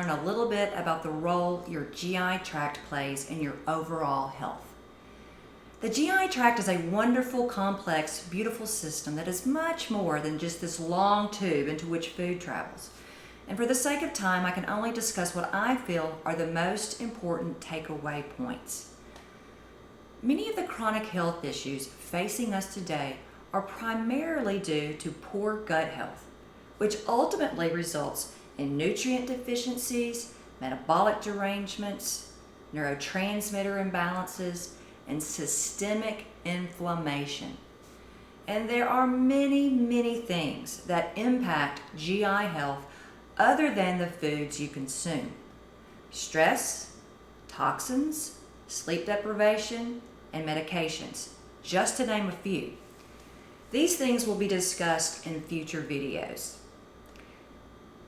learn a little bit about the role your GI tract plays in your overall health. The GI tract is a wonderful, complex, beautiful system that is much more than just this long tube into which food travels. And for the sake of time, I can only discuss what I feel are the most important takeaway points. Many of the chronic health issues facing us today are primarily due to poor gut health, which ultimately results in nutrient deficiencies, metabolic derangements, neurotransmitter imbalances, and systemic inflammation. And there are many, many things that impact GI health other than the foods you consume. Stress, toxins, sleep deprivation, and medications, just to name a few. These things will be discussed in future videos.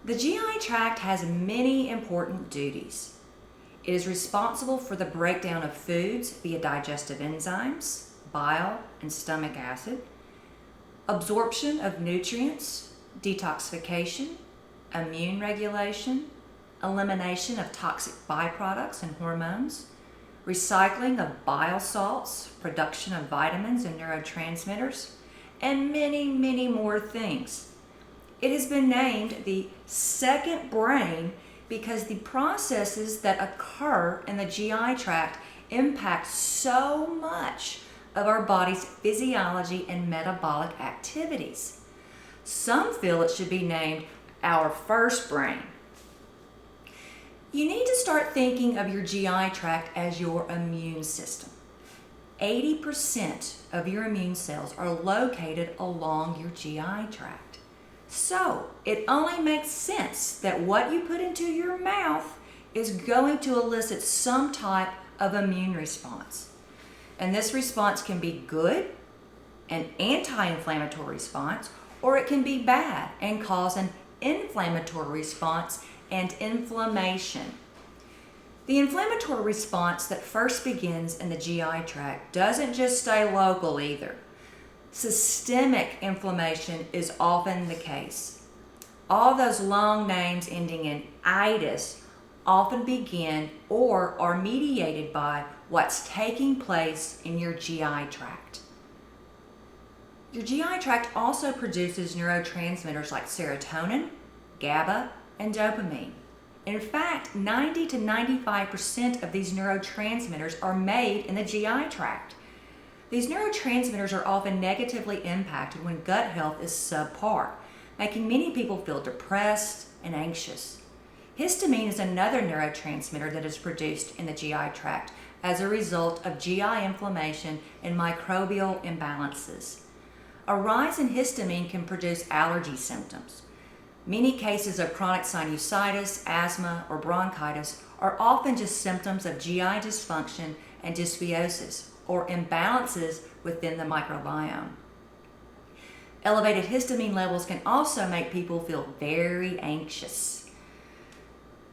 The GI tract has many important duties. It is responsible for the breakdown of foods via digestive enzymes, bile, and stomach acid, absorption of nutrients, detoxification, immune regulation, elimination of toxic byproducts and hormones, recycling of bile salts, production of vitamins and neurotransmitters, and many, many more things. It has been named the second brain because the processes that occur in the GI tract impact so much of our body's physiology and metabolic activities. Some feel it should be named our first brain. You need to start thinking of your GI tract as your immune system. 80% of your immune cells are located along your GI tract. So it only makes sense that what you put into your mouth is going to elicit some type of immune response. And this response can be good, an anti-inflammatory response, or it can be bad and cause an inflammatory response and inflammation. The inflammatory response that first begins in the GI tract doesn't just stay local either. Systemic inflammation is often the case. All those long names ending in itis often begin or are mediated by what's taking place in your GI tract. Your GI tract also produces neurotransmitters like serotonin, GABA, and dopamine. In fact, 90 to 95% of these neurotransmitters are made in the GI tract. These neurotransmitters are often negatively impacted when gut health is subpar, making many people feel depressed and anxious. Histamine is another neurotransmitter that is produced in the GI tract as a result of GI inflammation and microbial imbalances. A rise in histamine can produce allergy symptoms. Many cases of chronic sinusitis, asthma, or bronchitis are often just symptoms of GI dysfunction and dysbiosis, or imbalances within the microbiome. Elevated histamine levels can also make people feel very anxious.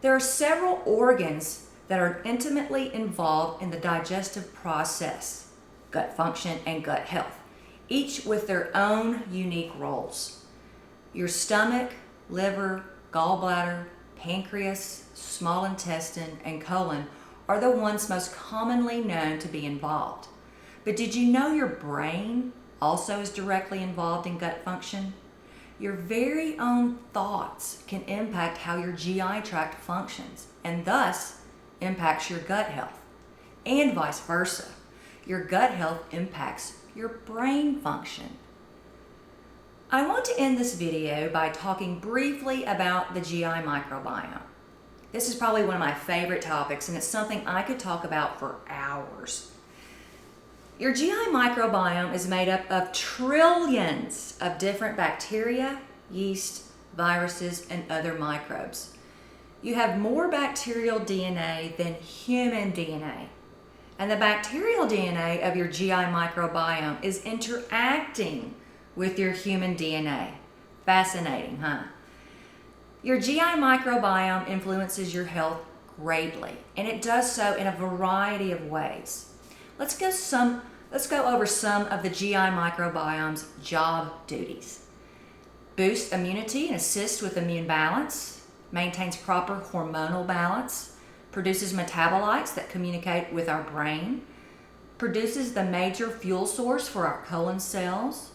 There are several organs that are intimately involved in the digestive process, gut function and gut health, each with their own unique roles. Your stomach, liver, gallbladder, pancreas, small intestine, and colon are the ones most commonly known to be involved. But did you know your brain also is directly involved in gut function? Your very own thoughts can impact how your GI tract functions and thus impacts your gut health, and vice versa. Your gut health impacts your brain function. I want to end this video by talking briefly about the GI microbiome. This is probably one of my favorite topics, and it's something I could talk about for hours. Your GI microbiome is made up of trillions of different bacteria, yeast, viruses, and other microbes. You have more bacterial DNA than human DNA. And the bacterial DNA of your GI microbiome is interacting with your human DNA. Fascinating, huh? Your GI microbiome influences your health greatly, and it does so in a variety of ways. Let's go over some of the GI microbiome's job duties. Boost immunity and assist with immune balance, maintains proper hormonal balance, produces metabolites that communicate with our brain, produces the major fuel source for our colon cells.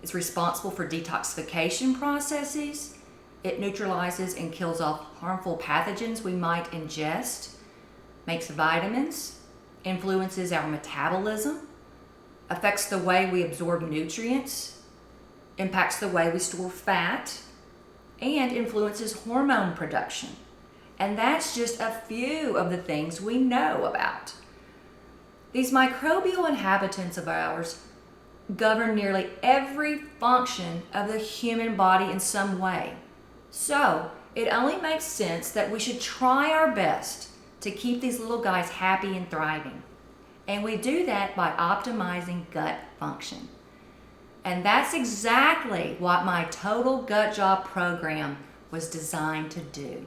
It's responsible for detoxification processes. It neutralizes and kills off harmful pathogens we might ingest, makes vitamins, influences our metabolism, affects the way we absorb nutrients, impacts the way we store fat, and influences hormone production. And that's just a few of the things we know about. These microbial inhabitants of ours govern nearly every function of the human body in some way. So it only makes sense that we should try our best to keep these little guys happy and thriving. And we do that by optimizing gut function. And that's exactly what my Total Gut Job program was designed to do.